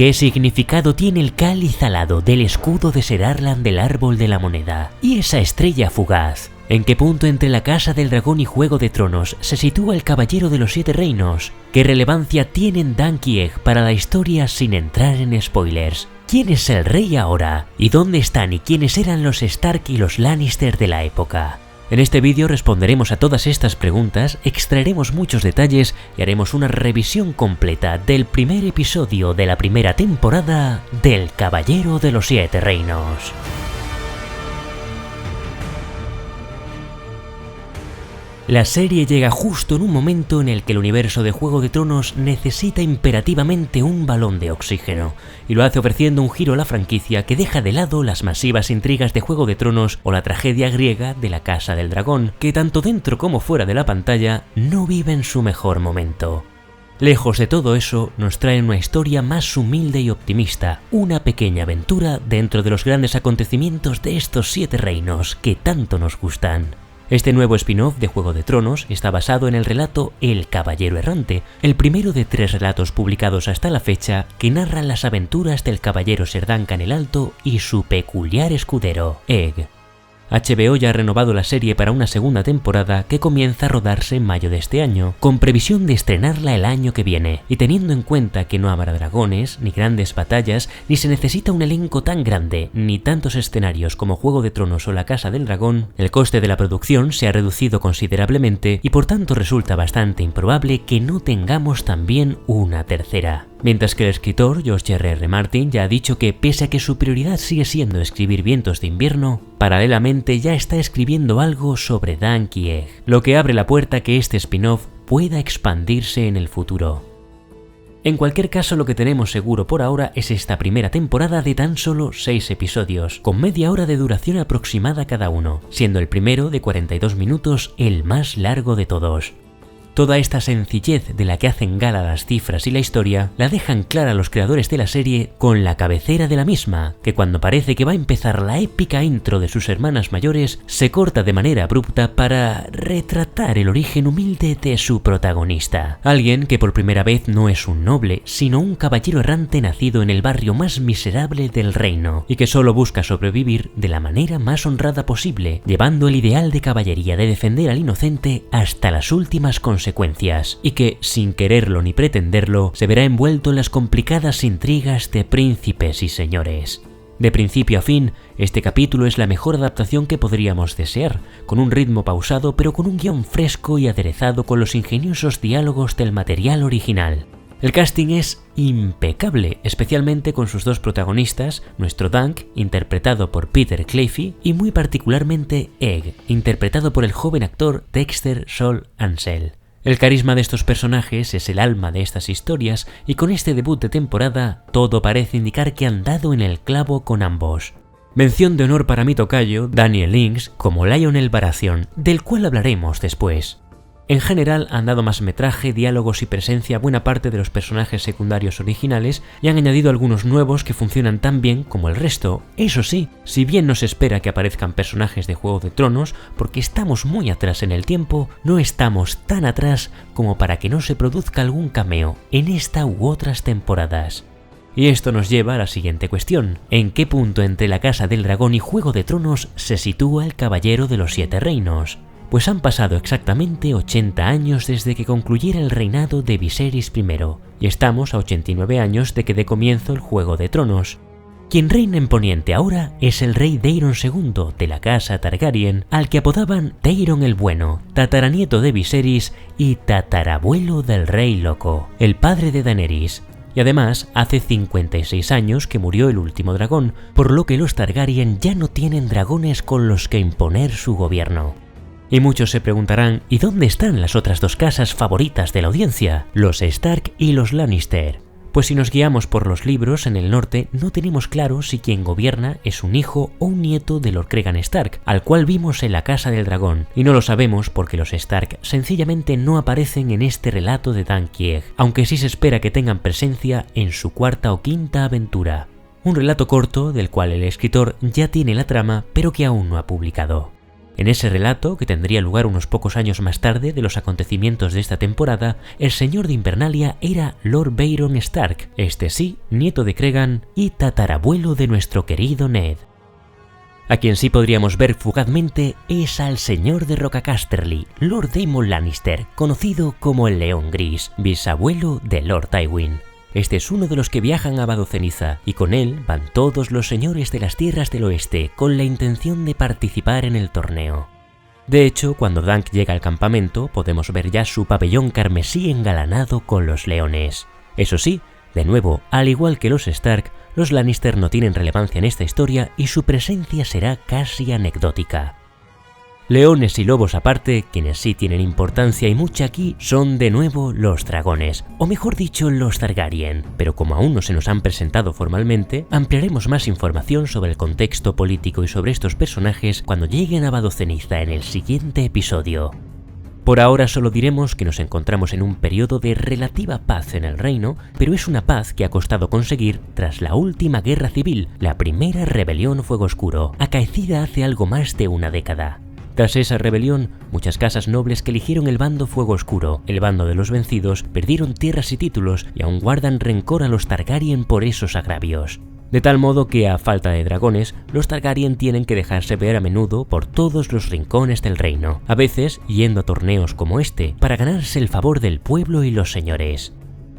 ¿Qué significado tiene el cáliz alado del escudo de Ser Arlan del Árbol de la Moneda? ¿Y esa estrella fugaz? ¿En qué punto entre la Casa del Dragón y Juego de Tronos se sitúa el Caballero de los Siete Reinos? ¿Qué relevancia tienen Dunk y Egg para la historia sin entrar en spoilers? ¿Quién es el rey ahora? ¿Y dónde están y quiénes eran los Stark y los Lannister de la época? En este vídeo responderemos a todas estas preguntas, extraeremos muchos detalles y haremos una revisión completa del primer episodio de la primera temporada del Caballero de los Siete Reinos. La serie llega justo en un momento en el que el universo de Juego de Tronos necesita imperativamente un balón de oxígeno, y lo hace ofreciendo un giro a la franquicia que deja de lado las masivas intrigas de Juego de Tronos o la tragedia griega de la Casa del Dragón, que tanto dentro como fuera de la pantalla no viven su mejor momento. Lejos de todo eso, nos traen una historia más humilde y optimista, una pequeña aventura dentro de los grandes acontecimientos de estos 7 reinos que tanto nos gustan. Este nuevo spin-off de Juego de Tronos está basado en el relato El Caballero Errante, el primero de 3 relatos publicados hasta la fecha que narran las aventuras del caballero Ser Duncan el Alto y su peculiar escudero, Egg. HBO ya ha renovado la serie para una segunda temporada que comienza a rodarse en mayo de este año, con previsión de estrenarla el año que viene, y teniendo en cuenta que no habrá dragones, ni grandes batallas, ni se necesita un elenco tan grande, ni tantos escenarios como Juego de Tronos o la Casa del Dragón, el coste de la producción se ha reducido considerablemente y por tanto resulta bastante improbable que no tengamos también una tercera. Mientras que el escritor George R.R. Martin ya ha dicho que pese a que su prioridad sigue siendo escribir Vientos de Invierno, paralelamente ya está escribiendo algo sobre Dunk y Egg, lo que abre la puerta a que este spin-off pueda expandirse en el futuro. En cualquier caso, lo que tenemos seguro por ahora es esta primera temporada de tan solo 6 episodios, con media hora de duración aproximada cada uno, siendo el primero de 42 minutos el más largo de todos. Toda esta sencillez de la que hacen gala las cifras y la historia la dejan clara los creadores de la serie con la cabecera de la misma, que cuando parece que va a empezar la épica intro de sus hermanas mayores, se corta de manera abrupta para retratar el origen humilde de su protagonista. Alguien que por primera vez no es un noble, sino un caballero errante nacido en el barrio más miserable del reino, y que solo busca sobrevivir de la manera más honrada posible, llevando el ideal de caballería de defender al inocente hasta las últimas consecuencias, y que, sin quererlo ni pretenderlo, se verá envuelto en las complicadas intrigas de príncipes y señores. De principio a fin, este capítulo es la mejor adaptación que podríamos desear, con un ritmo pausado pero con un guión fresco y aderezado con los ingeniosos diálogos del material original. El casting es impecable, especialmente con sus 2 protagonistas, nuestro Dunk, interpretado por Peter Claffey, y muy particularmente Egg, interpretado por el joven actor Dexter Sol Ansel. El carisma de estos personajes es el alma de estas historias y con este debut de temporada todo parece indicar que han dado en el clavo con ambos. Mención de honor para mi tocayo, Daniel Lynch, como Lionel Baratheon, del cual hablaremos después. En general han dado más metraje, diálogos y presencia a buena parte de los personajes secundarios originales y han añadido algunos nuevos que funcionan tan bien como el resto. Eso sí, si bien no se espera que aparezcan personajes de Juego de Tronos, porque estamos muy atrás en el tiempo, no estamos tan atrás como para que no se produzca algún cameo en esta u otras temporadas. Y esto nos lleva a la siguiente cuestión: ¿en qué punto entre la Casa del Dragón y Juego de Tronos se sitúa el Caballero de los Siete Reinos? Pues han pasado exactamente 80 años desde que concluyera el reinado de Viserys I, y estamos a 89 años de que dé comienzo el Juego de Tronos. Quien reina en Poniente ahora es el rey Daeron II de la casa Targaryen, al que apodaban Daeron el Bueno, tataranieto de Viserys y tatarabuelo del Rey Loco, el padre de Daenerys. Y además, hace 56 años que murió el último dragón, por lo que los Targaryen ya no tienen dragones con los que imponer su gobierno. Y muchos se preguntarán, ¿y dónde están las otras 2 casas favoritas de la audiencia? Los Stark y los Lannister. Pues si nos guiamos por los libros, en el norte no tenemos claro si quien gobierna es un hijo o un nieto de Lord Cregan Stark, al cual vimos en la Casa del Dragón, y no lo sabemos porque los Stark sencillamente no aparecen en este relato de Dunk y Egg, aunque sí se espera que tengan presencia en su 4ª o 5ª aventura. Un relato corto del cual el escritor ya tiene la trama, pero que aún no ha publicado. En ese relato, que tendría lugar unos pocos años más tarde de los acontecimientos de esta temporada, el señor de Invernalia era Lord Baron Stark, este sí, nieto de Cregan y tatarabuelo de nuestro querido Ned. A quien sí podríamos ver fugazmente es al señor de Roca Casterly, Lord Daemon Lannister, conocido como el León Gris, bisabuelo de Lord Tywin. Este es uno de los que viajan a Vado Ceniza, y con él van todos los señores de las tierras del oeste con la intención de participar en el torneo. De hecho, cuando Dunk llega al campamento, podemos ver ya su pabellón carmesí engalanado con los leones. Eso sí, de nuevo, al igual que los Stark, los Lannister no tienen relevancia en esta historia y su presencia será casi anecdótica. Leones y lobos aparte, quienes sí tienen importancia y mucha aquí son de nuevo los dragones, o mejor dicho los Targaryen, pero como aún no se nos han presentado formalmente, ampliaremos más información sobre el contexto político y sobre estos personajes cuando lleguen a Vado Ceniza en el siguiente episodio. Por ahora solo diremos que nos encontramos en un periodo de relativa paz en el reino, pero es una paz que ha costado conseguir tras la última guerra civil, la primera rebelión Fuego Oscuro, acaecida hace algo más de una década. Tras esa rebelión, muchas casas nobles que eligieron el bando Fuego Oscuro, el bando de los vencidos, perdieron tierras y títulos y aún guardan rencor a los Targaryen por esos agravios. De tal modo que, a falta de dragones, los Targaryen tienen que dejarse ver a menudo por todos los rincones del reino, a veces yendo a torneos como este, para ganarse el favor del pueblo y los señores.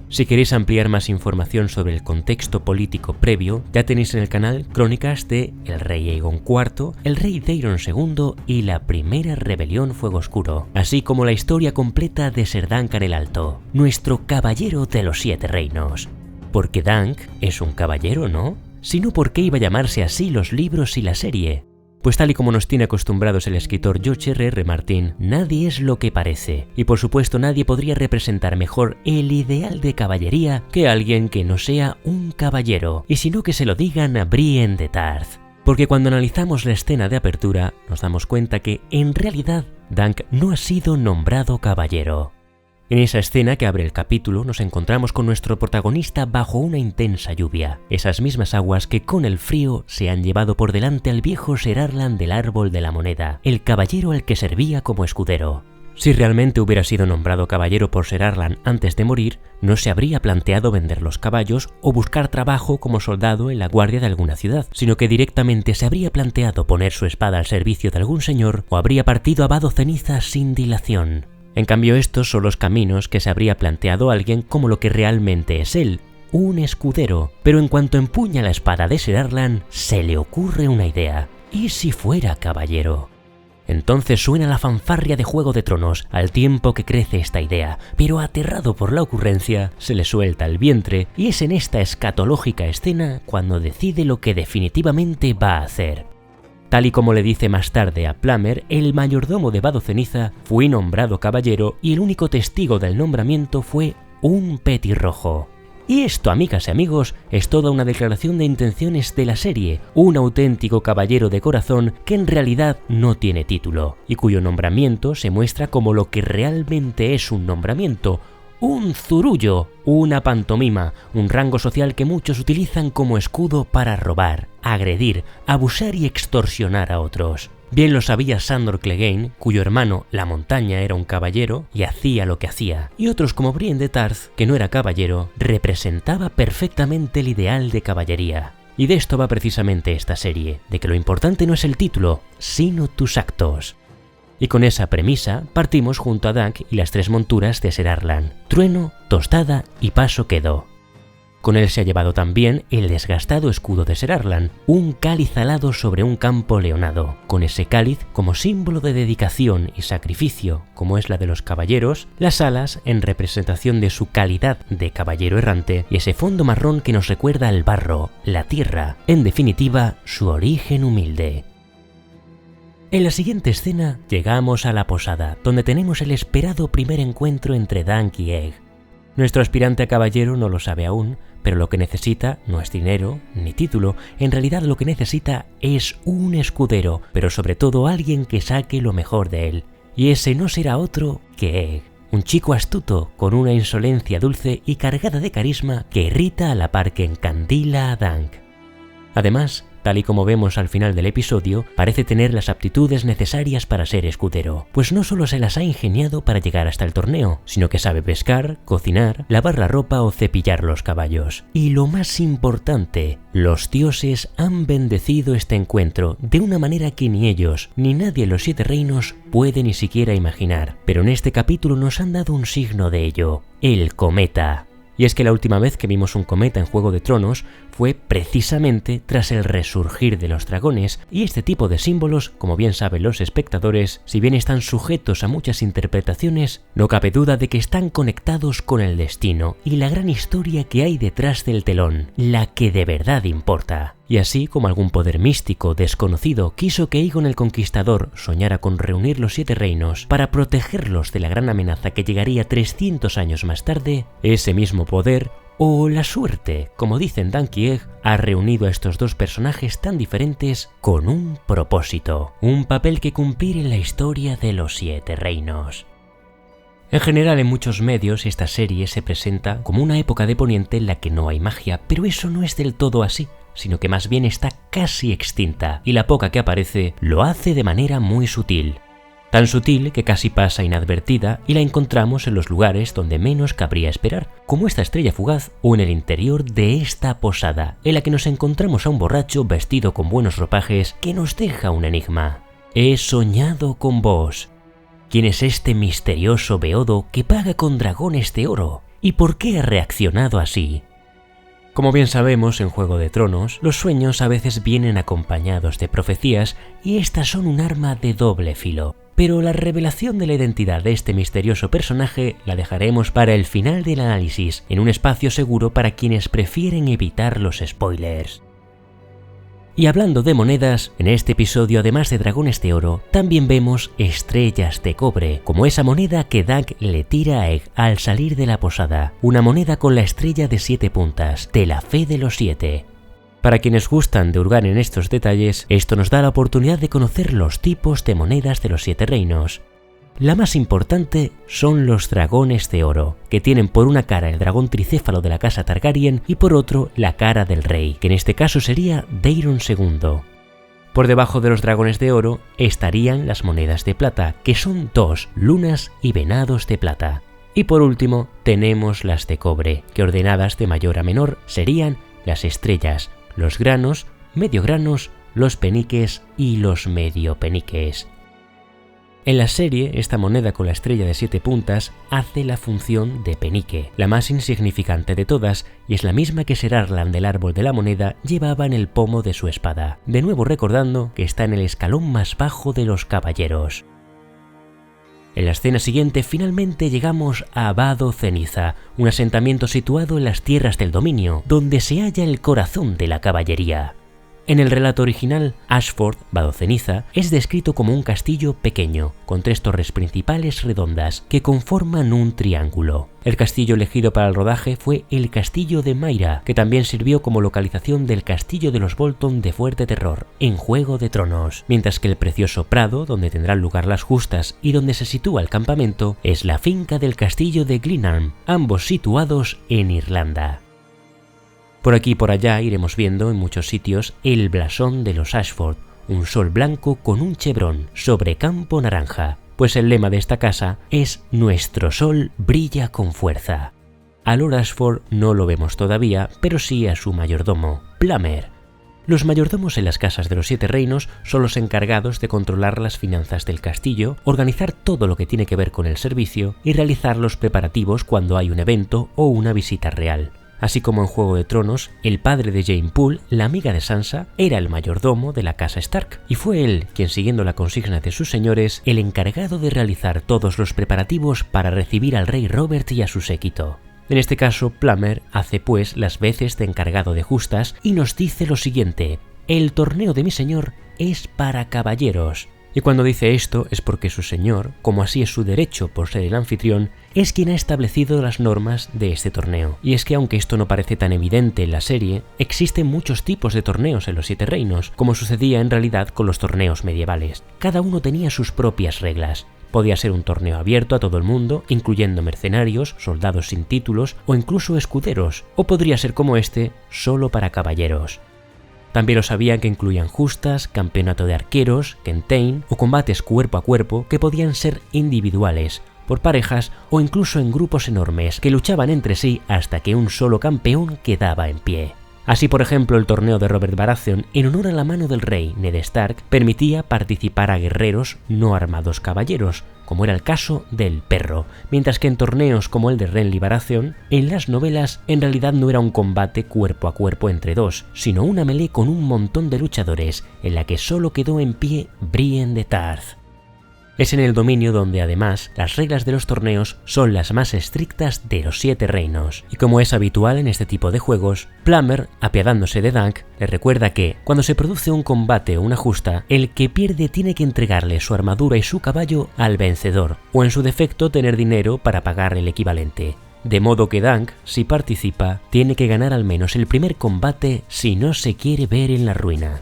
Si queréis ampliar más información sobre el contexto político previo, ya tenéis en el canal crónicas de el rey Aegon IV, el rey Daeron II y la primera rebelión Fuego Oscuro, así como la historia completa de Ser Duncan el Alto, nuestro caballero de los 7 reinos. Porque Dunk es un caballero, ¿no? Si no, ¿por qué iba a llamarse así los libros y la serie? Pues tal y como nos tiene acostumbrados el escritor George R.R. Martin, nadie es lo que parece, y por supuesto nadie podría representar mejor el ideal de caballería que alguien que no sea un caballero, y si no que se lo digan a Brienne de Tarth. Porque cuando analizamos la escena de apertura, nos damos cuenta que, en realidad, Dunk no ha sido nombrado caballero. En esa escena que abre el capítulo nos encontramos con nuestro protagonista bajo una intensa lluvia, esas mismas aguas que con el frío se han llevado por delante al viejo Ser Arlan del Árbol de la Moneda, el caballero al que servía como escudero. Si realmente hubiera sido nombrado caballero por Ser Arlan antes de morir, no se habría planteado vender los caballos o buscar trabajo como soldado en la guardia de alguna ciudad, sino que directamente se habría planteado poner su espada al servicio de algún señor o habría partido a Vado Ceniza sin dilación. En cambio, estos son los caminos que se habría planteado alguien como lo que realmente es él, un escudero. Pero en cuanto empuña la espada de Ser Arlan, se le ocurre una idea. ¿Y si fuera caballero? Entonces suena la fanfarria de Juego de Tronos al tiempo que crece esta idea, pero aterrado por la ocurrencia, se le suelta el vientre y es en esta escatológica escena cuando decide lo que definitivamente va a hacer. Tal y como le dice más tarde a Plummer, el mayordomo de Vado Ceniza fue nombrado caballero y el único testigo del nombramiento fue un petirrojo. Y esto, amigas y amigos, es toda una declaración de intenciones de la serie, un auténtico caballero de corazón que en realidad no tiene título, y cuyo nombramiento se muestra como lo que realmente es un nombramiento, un zurullo, una pantomima, un rango social que muchos utilizan como escudo para robar, agredir, abusar y extorsionar a otros. Bien lo sabía Sandor Clegane, cuyo hermano La Montaña era un caballero y hacía lo que hacía, y otros como Brienne de Tarth, que no era caballero, representaba perfectamente el ideal de caballería. Y de esto va precisamente esta serie, de que lo importante no es el título, sino tus actos. Y con esa premisa partimos junto a Dunk y las 3 monturas de Ser Arlan, Trueno, Tostada y Paso Quedo. Con él se ha llevado también el desgastado escudo de Ser Arlan, un cáliz alado sobre un campo leonado, con ese cáliz como símbolo de dedicación y sacrificio, como es la de los caballeros, las alas en representación de su calidad de caballero errante y ese fondo marrón que nos recuerda al barro, la tierra, en definitiva, su origen humilde. En la siguiente escena llegamos a la posada, donde tenemos el esperado primer encuentro entre Dunk y Egg. Nuestro aspirante a caballero no lo sabe aún, pero lo que necesita no es dinero ni título, en realidad lo que necesita es un escudero, pero sobre todo alguien que saque lo mejor de él. Y ese no será otro que Egg, un chico astuto con una insolencia dulce y cargada de carisma que irrita a la par que encandila a Dunk. Además, tal y como vemos al final del episodio, parece tener las aptitudes necesarias para ser escudero, pues no solo se las ha ingeniado para llegar hasta el torneo, sino que sabe pescar, cocinar, lavar la ropa o cepillar los caballos. Y lo más importante, los dioses han bendecido este encuentro de una manera que ni ellos, ni nadie en los 7 reinos puede ni siquiera imaginar. Pero en este capítulo nos han dado un signo de ello, el cometa. Y es que la última vez que vimos un cometa en Juego de Tronos fue precisamente tras el resurgir de los dragones, y este tipo de símbolos, como bien saben los espectadores, si bien están sujetos a muchas interpretaciones, no cabe duda de que están conectados con el destino y la gran historia que hay detrás del telón, la que de verdad importa. Y así como algún poder místico desconocido quiso que Aegon el Conquistador soñara con reunir los 7 reinos para protegerlos de la gran amenaza que llegaría 300 años más tarde, ese mismo poder, o la suerte, como dicen Dank y Egg, ha reunido a estos dos personajes tan diferentes con un propósito, un papel que cumplir en la historia de los 7 reinos. En general, en muchos medios esta serie se presenta como una época de Poniente en la que no hay magia, pero eso no es del todo así, sino que más bien está casi extinta, y la poca que aparece lo hace de manera muy sutil. Tan sutil que casi pasa inadvertida y la encontramos en los lugares donde menos cabría esperar, como esta estrella fugaz o en el interior de esta posada, en la que nos encontramos a un borracho vestido con buenos ropajes que nos deja un enigma. He soñado con vos. ¿Quién es este misterioso beodo que paga con dragones de oro? ¿Y por qué ha reaccionado así? Como bien sabemos, en Juego de Tronos, los sueños a veces vienen acompañados de profecías y estas son un arma de doble filo. Pero la revelación de la identidad de este misterioso personaje la dejaremos para el final del análisis, en un espacio seguro para quienes prefieren evitar los spoilers. Y hablando de monedas, en este episodio, además de dragones de oro, también vemos estrellas de cobre, como esa moneda que Dag le tira a Egg al salir de la posada, una moneda con la estrella de 7 puntas, de la fe de los 7. Para quienes gustan de hurgar en estos detalles, esto nos da la oportunidad de conocer los tipos de monedas de los 7 reinos. La más importante son los dragones de oro, que tienen por una cara el dragón tricéfalo de la casa Targaryen y por otro la cara del rey, que en este caso sería Daeron II. Por debajo de los dragones de oro estarían las monedas de plata, que son 2 lunas y venados de plata. Y por último tenemos las de cobre, que ordenadas de mayor a menor serían las estrellas, los granos, medio granos, los peniques y los medio peniques. En la serie, esta moneda con la estrella de 7 puntas hace la función de penique, la más insignificante de todas, y es la misma que Ser Arlan del árbol de la moneda llevaba en el pomo de su espada, de nuevo recordando que está en el escalón más bajo de los caballeros. En la escena siguiente finalmente llegamos a Vado Ceniza, un asentamiento situado en las tierras del dominio, donde se halla el corazón de la caballería. En el relato original, Ashford, Vado Ceniza, es descrito como un castillo pequeño, con 3 torres principales redondas que conforman un triángulo. El castillo elegido para el rodaje fue el Castillo de Mayra, que también sirvió como localización del Castillo de los Bolton de Fuerte Terror, en Juego de Tronos, mientras que el precioso prado, donde tendrán lugar las justas y donde se sitúa el campamento, es la finca del Castillo de Glenarm, ambos situados en Irlanda. Por aquí y por allá iremos viendo en muchos sitios el blasón de los Ashford, un sol blanco con un chevrón sobre campo naranja, pues el lema de esta casa es «Nuestro sol brilla con fuerza». A Lord Ashford no lo vemos todavía, pero sí a su mayordomo, Plummer. Los mayordomos en las casas de los 7 reinos son los encargados de controlar las finanzas del castillo, organizar todo lo que tiene que ver con el servicio y realizar los preparativos cuando hay un evento o una visita real. Así como en Juego de Tronos, el padre de Jeyne Poole, la amiga de Sansa, era el mayordomo de la casa Stark, y fue él quien, siguiendo la consigna de sus señores, el encargado de realizar todos los preparativos para recibir al rey Robert y a su séquito. En este caso, Plummer hace pues las veces de encargado de justas y nos dice lo siguiente: «El torneo de mi señor es para caballeros». Y cuando dice esto es porque su señor, como así es su derecho por ser el anfitrión, es quien ha establecido las normas de este torneo. Y es que aunque esto no parece tan evidente en la serie, existen muchos tipos de torneos en los 7 reinos, como sucedía en realidad con los torneos medievales. Cada uno tenía sus propias reglas. Podía ser un torneo abierto a todo el mundo, incluyendo mercenarios, soldados sin títulos o incluso escuderos, o podría ser como este, solo para caballeros. También lo sabía que incluían justas, campeonato de arqueros, Kentain o combates cuerpo a cuerpo que podían ser individuales, por parejas o incluso en grupos enormes que luchaban entre sí hasta que un solo campeón quedaba en pie. Así, por ejemplo, el torneo de Robert Baratheon, en honor a la mano del rey Ned Stark, permitía participar a guerreros no armados caballeros, como era el caso del Perro, mientras que en torneos como el de Renly Baratheon, en las novelas en realidad no era un combate cuerpo a cuerpo entre dos, sino una melee con un montón de luchadores, en la que solo quedó en pie Brienne de Tarth. Es en el dominio donde además las reglas de los torneos son las más estrictas de los 7 reinos, y como es habitual en este tipo de juegos, Plummer, apiadándose de Dunk, le recuerda que cuando se produce un combate o una justa, el que pierde tiene que entregarle su armadura y su caballo al vencedor, o en su defecto tener dinero para pagar el equivalente. De modo que Dunk, si participa, tiene que ganar al menos el primer combate si no se quiere ver en la ruina.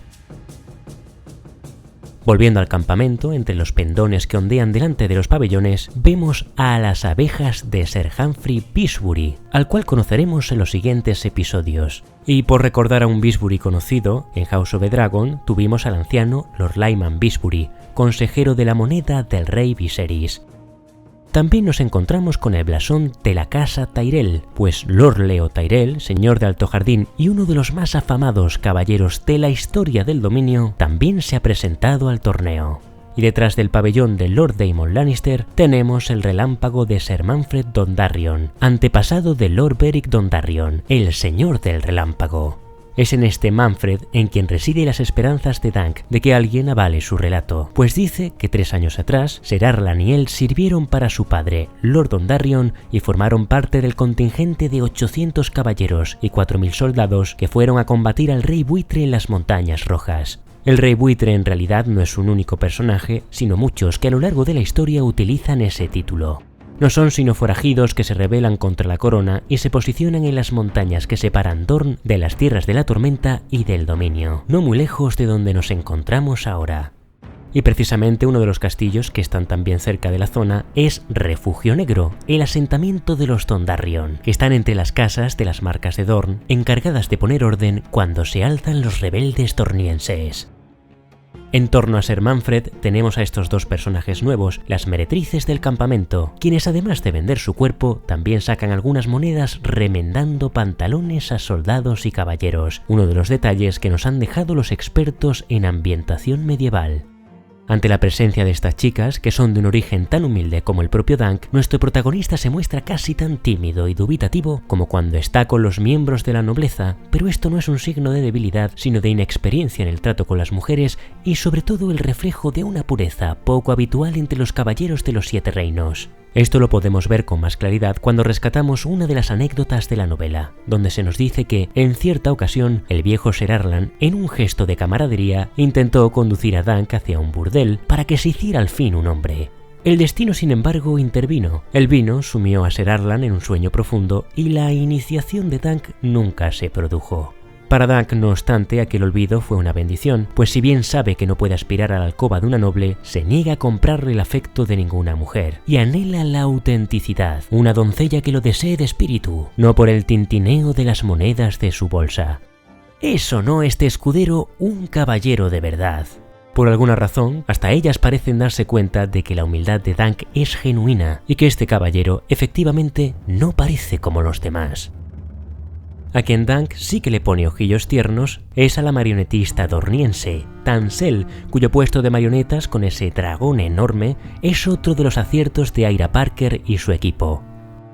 Volviendo al campamento, entre los pendones que ondean delante de los pabellones, vemos a las abejas de Ser Humphrey Beesbury, al cual conoceremos en los siguientes episodios. Y por recordar a un Beesbury conocido, en House of the Dragon tuvimos al anciano Lord Lyman Beesbury, consejero de la moneda del rey Viserys. También nos encontramos con el blasón de la casa Tyrell, pues Lord Leo Tyrell, señor de Alto Jardín y uno de los más afamados caballeros de la historia del dominio, también se ha presentado al torneo. Y detrás del pabellón de Lord Daemon Lannister tenemos el relámpago de Ser Manfred Dondarrion, antepasado de Lord Beric Dondarrion, el señor del relámpago. Es en este Manfred en quien residen las esperanzas de Dunk de que alguien avale su relato, pues dice que 3 años atrás Ser Arlan y él sirvieron para su padre, Lord Dondarrion, y formaron parte del contingente de 800 caballeros y 4000 soldados que fueron a combatir al Rey Buitre en las Montañas Rojas. El Rey Buitre en realidad no es un único personaje, sino muchos que a lo largo de la historia utilizan ese título. No son sino forajidos que se rebelan contra la corona y se posicionan en las montañas que separan Dorne de las tierras de la tormenta y del dominio, no muy lejos de donde nos encontramos ahora. Y precisamente uno de los castillos que están también cerca de la zona es Refugio Negro, el asentamiento de los Dondarrion, que están entre las casas de las marcas de Dorne, encargadas de poner orden cuando se alzan los rebeldes dornienses. En torno a Ser Manfred tenemos a estos dos personajes nuevos, las meretrices del campamento, quienes además de vender su cuerpo, también sacan algunas monedas remendando pantalones a soldados y caballeros, uno de los detalles que nos han dejado los expertos en ambientación medieval. Ante la presencia de estas chicas, que son de un origen tan humilde como el propio Dunk, nuestro protagonista se muestra casi tan tímido y dubitativo como cuando está con los miembros de la nobleza, pero esto no es un signo de debilidad, sino de inexperiencia en el trato con las mujeres y sobre todo el reflejo de una pureza poco habitual entre los caballeros de los 7 reinos. Esto lo podemos ver con más claridad cuando rescatamos una de las anécdotas de la novela, donde se nos dice que, en cierta ocasión, el viejo Ser Arlan, en un gesto de camaradería, intentó conducir a Dunk hacia un burdel para que se hiciera al fin un hombre. El destino, sin embargo, intervino. El vino sumió a Ser Arlan en un sueño profundo y la iniciación de Dunk nunca se produjo. Para Dunk, no obstante, aquel olvido fue una bendición, pues si bien sabe que no puede aspirar a la alcoba de una noble, se niega a comprarle el afecto de ninguna mujer, y anhela la autenticidad, una doncella que lo desee de espíritu, no por el tintineo de las monedas de su bolsa. ¿Es o no este escudero un caballero de verdad? Por alguna razón, hasta ellas parecen darse cuenta de que la humildad de Dunk es genuina, y que este caballero, efectivamente, no parece como los demás. A quien Dunk sí que le pone ojillos tiernos es a la marionetista dorniense, Tansel, cuyo puesto de marionetas con ese dragón enorme es otro de los aciertos de Ira Parker y su equipo.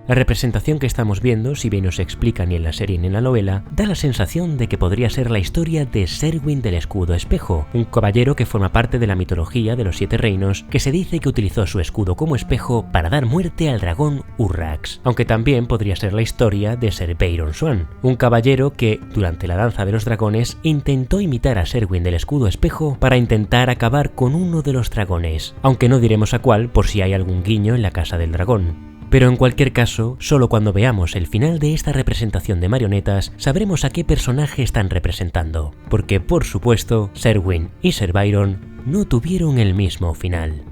La representación que estamos viendo, si bien no se explica ni en la serie ni en la novela, da la sensación de que podría ser la historia de Serwyn del Escudo Espejo, un caballero que forma parte de la mitología de los 7 reinos, que se dice que utilizó su escudo como espejo para dar muerte al dragón Urrax, aunque también podría ser la historia de Ser Bayron Swan, un caballero que, durante la danza de los dragones, intentó imitar a Serwyn del Escudo Espejo para intentar acabar con uno de los dragones, aunque no diremos a cuál por si hay algún guiño en la Casa del Dragón. Pero en cualquier caso, solo cuando veamos el final de esta representación de marionetas sabremos a qué personaje están representando, porque por supuesto, Serwyn y Ser Bayron no tuvieron el mismo final.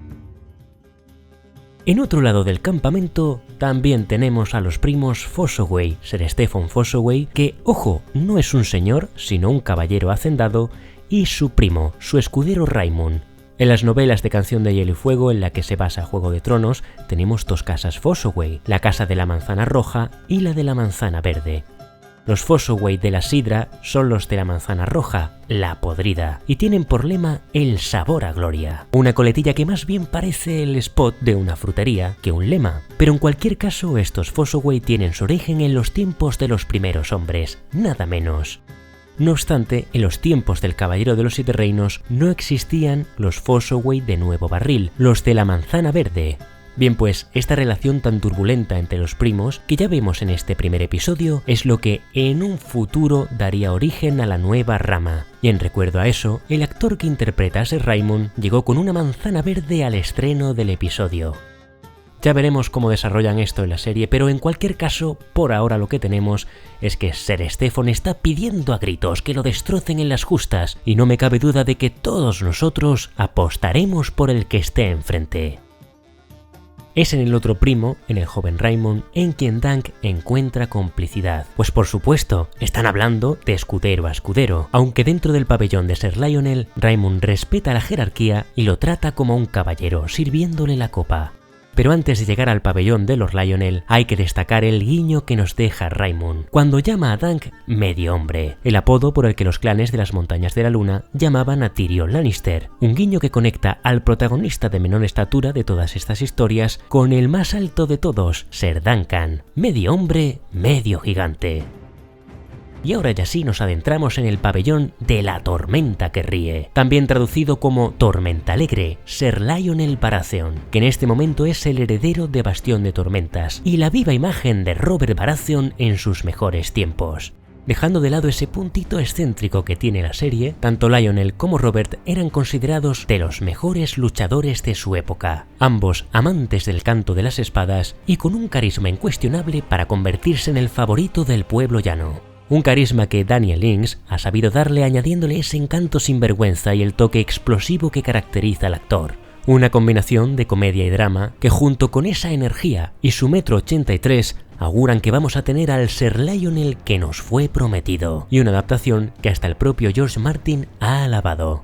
En otro lado del campamento también tenemos a los primos Fossoway, Ser Stefan Fossoway, que, ojo, no es un señor, sino un caballero hacendado, y su primo, su escudero Raimund. En las novelas de Canción de Hielo y Fuego, en la que se basa Juego de Tronos, tenemos dos casas Fossoway, la casa de la manzana roja y la de la manzana verde. Los Fossoway de la sidra son los de la manzana roja, la podrida, y tienen por lema el sabor a gloria. Una coletilla que más bien parece el spot de una frutería que un lema. Pero en cualquier caso, estos Fossoway tienen su origen en los tiempos de los primeros hombres, nada menos. No obstante, en los tiempos del Caballero de los Siete Reinos no existían los Fossoway de Nuevo Barril, los de la manzana verde. Bien, pues esta relación tan turbulenta entre los primos, que ya vemos en este primer episodio, es lo que en un futuro daría origen a la nueva rama. Y en recuerdo a eso, el actor que interpreta a Ser Raimund llegó con una manzana verde al estreno del episodio. Ya veremos cómo desarrollan esto en la serie, pero en cualquier caso, por ahora lo que tenemos es que Ser Stefan está pidiendo a gritos que lo destrocen en las justas, y no me cabe duda de que todos nosotros apostaremos por el que esté enfrente. Es en el otro primo, en el joven Raimund, en quien Dunk encuentra complicidad. Pues por supuesto, están hablando de escudero a escudero, aunque dentro del pabellón de Ser Lionel, Raimund respeta la jerarquía y lo trata como un caballero, sirviéndole la copa. Pero antes de llegar al pabellón de Lord Lionel, hay que destacar el guiño que nos deja Raimund, cuando llama a Dunk medio hombre, el apodo por el que los clanes de las Montañas de la Luna llamaban a Tyrion Lannister, un guiño que conecta al protagonista de menor estatura de todas estas historias con el más alto de todos, Ser Duncan, medio hombre, medio gigante. Y ahora ya sí nos adentramos en el pabellón de la tormenta que ríe, también traducido como Tormenta Alegre, Ser Lionel Baratheon, que en este momento es el heredero de Bastión de Tormentas y la viva imagen de Robert Baratheon en sus mejores tiempos. Dejando de lado ese puntito excéntrico que tiene la serie, tanto Lionel como Robert eran considerados de los mejores luchadores de su época, ambos amantes del canto de las espadas y con un carisma incuestionable para convertirse en el favorito del pueblo llano. Un carisma que Daniel Lynch ha sabido darle añadiéndole ese encanto sinvergüenza y el toque explosivo que caracteriza al actor. Una combinación de comedia y drama que junto con esa energía y su 1,83 m auguran que vamos a tener al Ser Lionel que nos fue prometido, y una adaptación que hasta el propio George Martin ha alabado.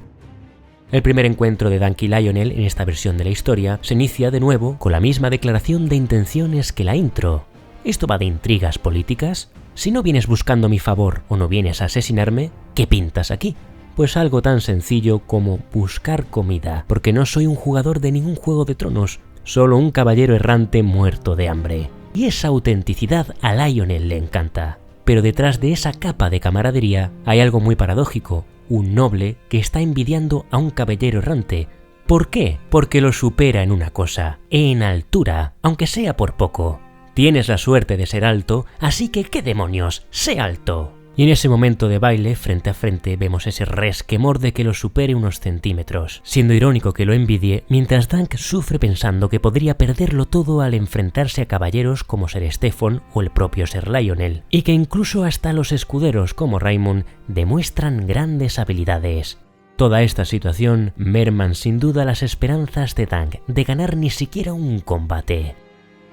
El primer encuentro de Dunk y Lionel en esta versión de la historia se inicia de nuevo con la misma declaración de intenciones que la intro. ¿Esto va de intrigas políticas? Si no vienes buscando mi favor o no vienes a asesinarme, ¿qué pintas aquí? Pues algo tan sencillo como buscar comida, porque no soy un jugador de ningún Juego de Tronos, solo un caballero errante muerto de hambre. Y esa autenticidad a Lionel le encanta. Pero detrás de esa capa de camaradería hay algo muy paradójico, un noble que está envidiando a un caballero errante. ¿Por qué? Porque lo supera en una cosa, en altura, aunque sea por poco. Tienes la suerte de ser alto, así que ¿qué demonios? ¡Sé alto! Y en ese momento de baile, frente a frente, vemos ese resquemor de que lo supere unos centímetros, siendo irónico que lo envidie, mientras Dunk sufre pensando que podría perderlo todo al enfrentarse a caballeros como Ser Stefan o el propio Ser Lionel, y que incluso hasta los escuderos como Raimund demuestran grandes habilidades. Toda esta situación merman sin duda las esperanzas de Dunk de ganar ni siquiera un combate.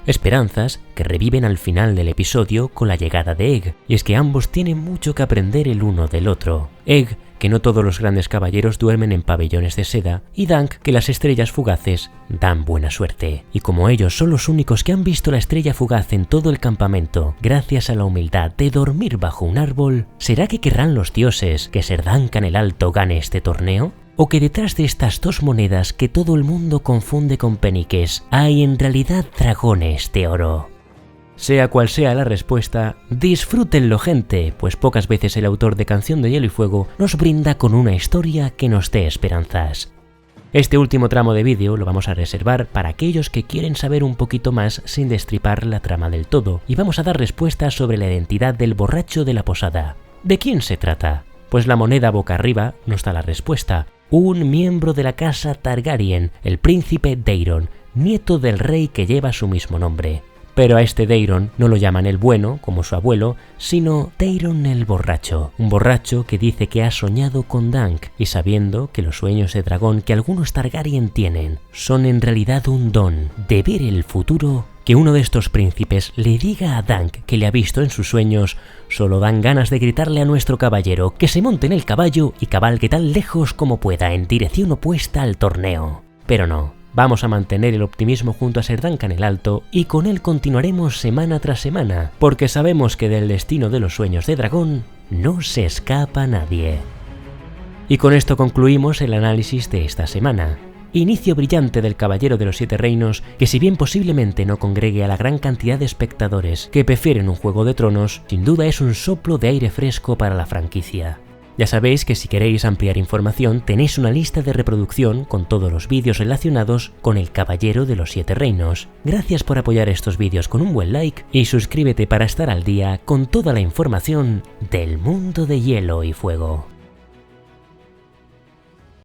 Esperanzas que reviven al final del episodio con la llegada de Egg, y es que ambos tienen mucho que aprender el uno del otro. Egg, que no todos los grandes caballeros duermen en pabellones de seda, y Dunk, que las estrellas fugaces dan buena suerte. Y como ellos son los únicos que han visto la estrella fugaz en todo el campamento, gracias a la humildad de dormir bajo un árbol, ¿será que querrán los dioses que Ser Duncan el Alto gane este torneo? ¿O que detrás de estas dos monedas que todo el mundo confunde con peniques hay en realidad dragones de oro? Sea cual sea la respuesta, disfrútenlo, gente, pues pocas veces el autor de Canción de Hielo y Fuego nos brinda con una historia que nos dé esperanzas. Este último tramo de vídeo lo vamos a reservar para aquellos que quieren saber un poquito más sin destripar la trama del todo, y vamos a dar respuestas sobre la identidad del borracho de la posada. ¿De quién se trata? Pues la moneda boca arriba nos da la respuesta. Un miembro de la casa Targaryen, el príncipe Daeron, nieto del rey que lleva su mismo nombre. Pero a este Daeron no lo llaman el bueno, como su abuelo, sino Daeron el borracho. Un borracho que dice que ha soñado con Dunk, y sabiendo que los sueños de dragón que algunos Targaryen tienen son en realidad un don de ver el futuro, que uno de estos príncipes le diga a Dunk que le ha visto en sus sueños, solo dan ganas de gritarle a nuestro caballero que se monte en el caballo y cabalgue tan lejos como pueda en dirección opuesta al torneo. Pero no. Vamos a mantener el optimismo junto a Ser Duncan el Alto y con él continuaremos semana tras semana, porque sabemos que del destino de los sueños de dragón no se escapa nadie. Y con esto concluimos el análisis de esta semana. Inicio brillante del Caballero de los Siete Reinos, que si bien posiblemente no congregue a la gran cantidad de espectadores que prefieren un Juego de Tronos, sin duda es un soplo de aire fresco para la franquicia. Ya sabéis que si queréis ampliar información tenéis una lista de reproducción con todos los vídeos relacionados con el Caballero de los Siete Reinos. Gracias por apoyar estos vídeos con un buen like y suscríbete para estar al día con toda la información del mundo de Hielo y Fuego.